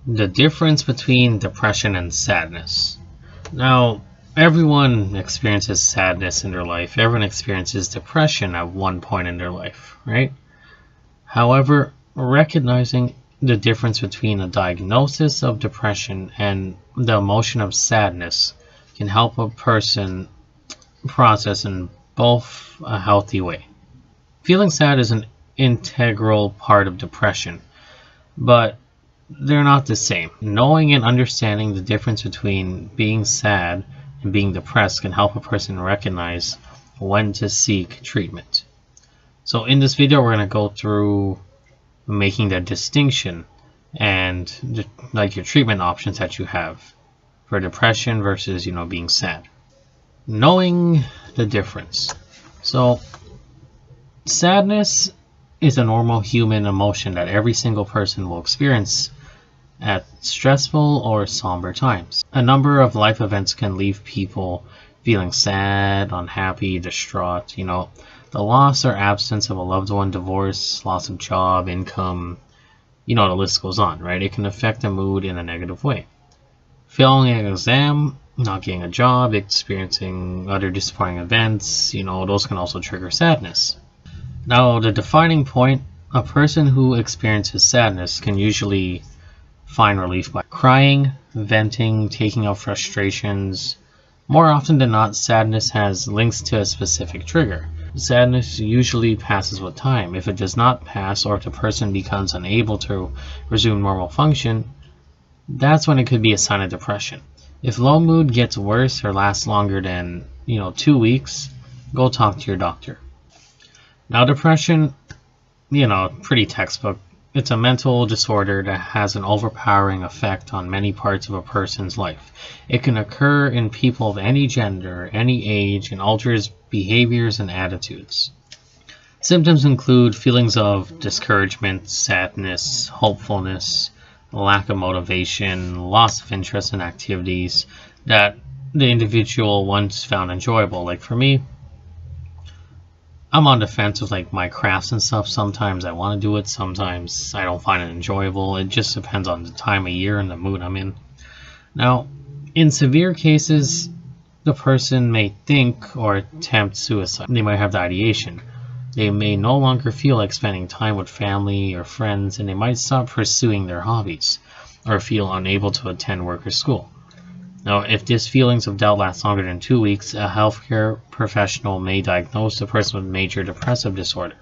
The difference between depression and sadness. Now, everyone experiences sadness in their life. Everyone experiences depression at one point in their life, right? However, recognizing the difference between a diagnosis of depression and the emotion of sadness can help a person process in both a healthy way. Feeling sad is an integral part of depression, but they're not the same. Knowing and understanding the difference between being sad and being depressed can help a person recognize when to seek treatment. So in this video, we're going to go through making that distinction and your treatment options that you have for depression versus being sad. Knowing the difference. So sadness is a normal human emotion that every single person will experience at stressful or somber times. A number of life events can leave people feeling sad, unhappy, distraught. The loss or absence of a loved one, divorce, loss of job, income, the list goes on, right? It can affect the mood in a negative way. Failing an exam, not getting a job, experiencing other disappointing events, those can also trigger sadness. Now, the defining point, a person who experiences sadness can usually find relief by crying, venting, taking out frustrations. More often than not, sadness has links to a specific trigger. Sadness usually passes with time. If it does not pass, or if the person becomes unable to resume normal function, that's when it could be a sign of depression. If low mood gets worse or lasts longer than 2 weeks, go talk to your doctor. Now, depression, pretty textbook. It's a mental disorder that has an overpowering effect on many parts of a person's life. It can occur in people of any gender, any age, and alters behaviors and attitudes. Symptoms include feelings of discouragement, sadness, hopefulness, lack of motivation, loss of interest in activities that the individual once found enjoyable. Like for me, I'm on the fence with my crafts and stuff. Sometimes I want to do it, sometimes I don't find it enjoyable. It just depends on the time of year and the mood I'm in. Now, in severe cases, the person may think or attempt suicide. They might have the ideation. They may no longer feel like spending time with family or friends, and they might stop pursuing their hobbies or feel unable to attend work or school. Now, if these feelings of doubt last longer than 2 weeks, a healthcare professional may diagnose the person with major depressive disorder.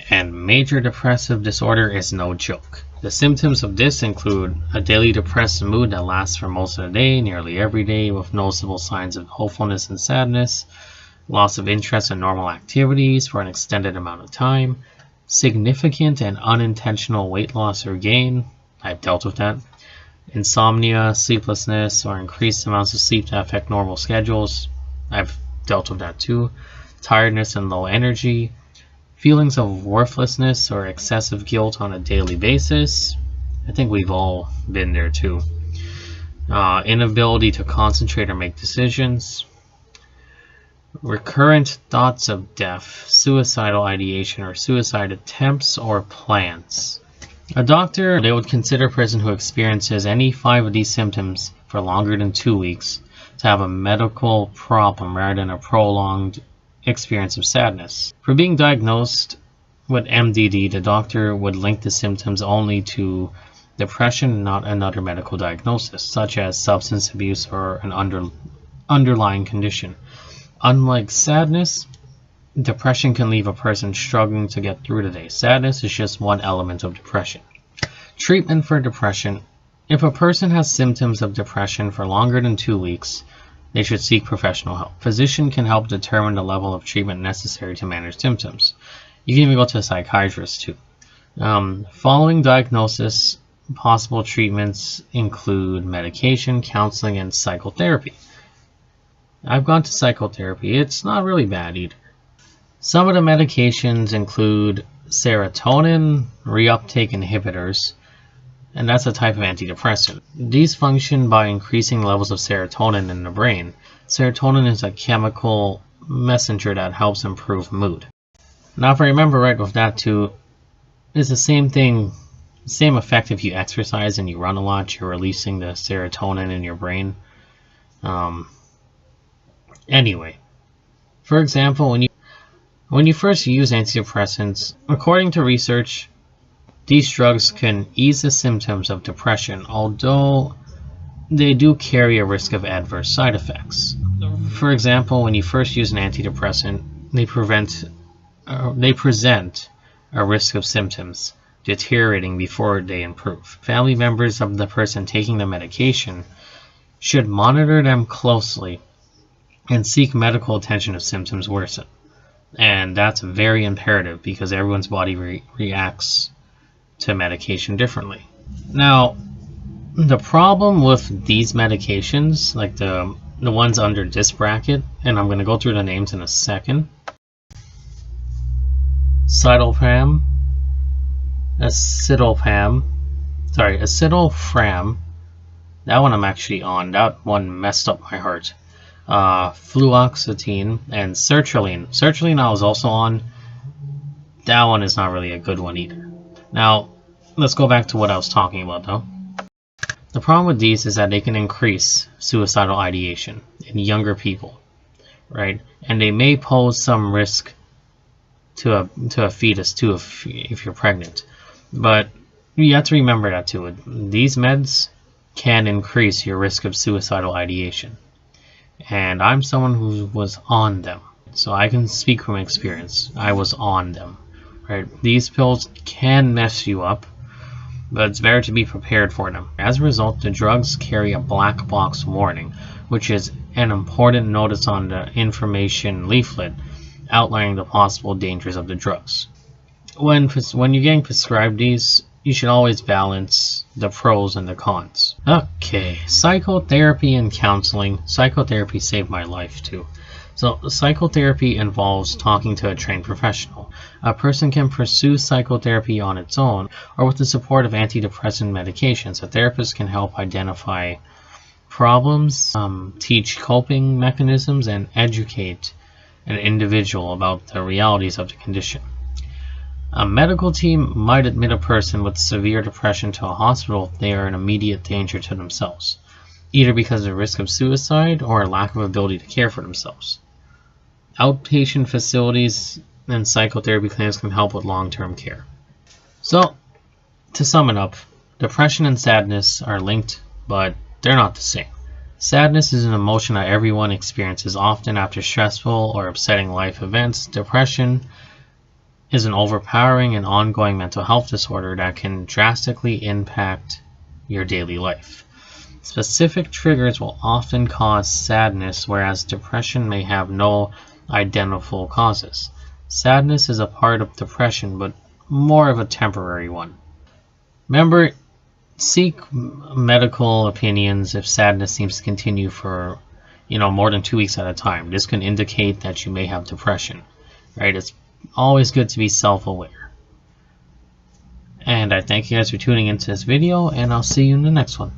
And major depressive disorder is no joke. The symptoms of this include a daily depressed mood that lasts for most of the day, nearly every day, with noticeable signs of hopefulness and sadness, loss of interest in normal activities for an extended amount of time, significant and unintentional weight loss or gain. I've dealt with that. Insomnia, sleeplessness, or increased amounts of sleep that affect normal schedules. I've dealt with that too. Tiredness and low energy. Feelings of worthlessness or excessive guilt on a daily basis. I think we've all been there too. Inability to concentrate or make decisions. Recurrent thoughts of death, suicidal ideation, or suicide attempts or plans. A doctor, they would consider a person who experiences any 5 of these symptoms for longer than 2 weeks to have a medical problem rather than a prolonged experience of sadness. For being diagnosed with MDD, the doctor would link the symptoms only to depression and not another medical diagnosis, such as substance abuse or an underlying condition. Unlike sadness, depression can leave a person struggling to get through the day. Sadness is just one element of depression. Treatment for depression. If a person has symptoms of depression for longer than 2 weeks, they should seek professional help. Physician can help determine the level of treatment necessary to manage symptoms. You can even go to a psychiatrist too. Following diagnosis, possible treatments include medication, counseling, and psychotherapy. I've gone to psychotherapy. It's not really bad either. Some of the medications include serotonin reuptake inhibitors, and that's a type of antidepressant. These function by increasing levels of serotonin in the brain. Serotonin is a chemical messenger that helps improve mood. Now if I remember right with that too, it's the same thing Same effect if you exercise and you run a lot, you're releasing the serotonin in your brain. Anyway, for example, when you first use antidepressants, according to research, these drugs can ease the symptoms of depression, although they do carry a risk of adverse side effects. For example, when you first use an antidepressant, they present a risk of symptoms deteriorating before they improve. Family members of the person taking the medication should monitor them closely and seek medical attention if symptoms worsen. And that's very imperative because everyone's body reacts to medication differently. Now, the problem with these medications, like the ones under this bracket, and I'm going to go through the names in a second. Citalopram, Escitalopram, that one I'm actually on. That one messed up my heart. Fluoxetine and sertraline. Sertraline I was also on. That one is not really a good one either. Now, let's go back to what I was talking about though. The problem with these is that they can increase suicidal ideation in younger people, right? And they may pose some risk to a fetus too if you're pregnant. But you have to remember that too. These meds can increase your risk of suicidal ideation. And I'm someone who was on them, so I can speak from experience. I was on them, right? These pills can mess you up, but it's better to be prepared for them. As a result, the drugs carry a black box warning, which is an important notice on the information leaflet outlining the possible dangers of the drugs. When you're getting prescribed these, you should always balance the pros and the cons. Okay, psychotherapy and counseling. Psychotherapy saved my life too. So psychotherapy involves talking to a trained professional. A person can pursue psychotherapy on its own or with the support of antidepressant medications. A therapist can help identify problems, teach coping mechanisms, and educate an individual about the realities of the condition. A medical team might admit a person with severe depression to a hospital if they are in immediate danger to themselves, either because of the risk of suicide or a lack of ability to care for themselves. Outpatient facilities and psychotherapy clinics can help with long-term care. So, to sum it up, depression and sadness are linked, but they're not the same. Sadness is an emotion that everyone experiences often after stressful or upsetting life events. Depression is an overpowering and ongoing mental health disorder that can drastically impact your daily life. Specific triggers will often cause sadness, whereas depression may have no identifiable causes. Sadness is a part of depression, but more of a temporary one. Remember, seek medical opinions if sadness seems to continue for more than 2 weeks at a time. This can indicate that you may have depression, right? It's always good to be self-aware. And I thank you guys for tuning into this video, and I'll see you in the next one.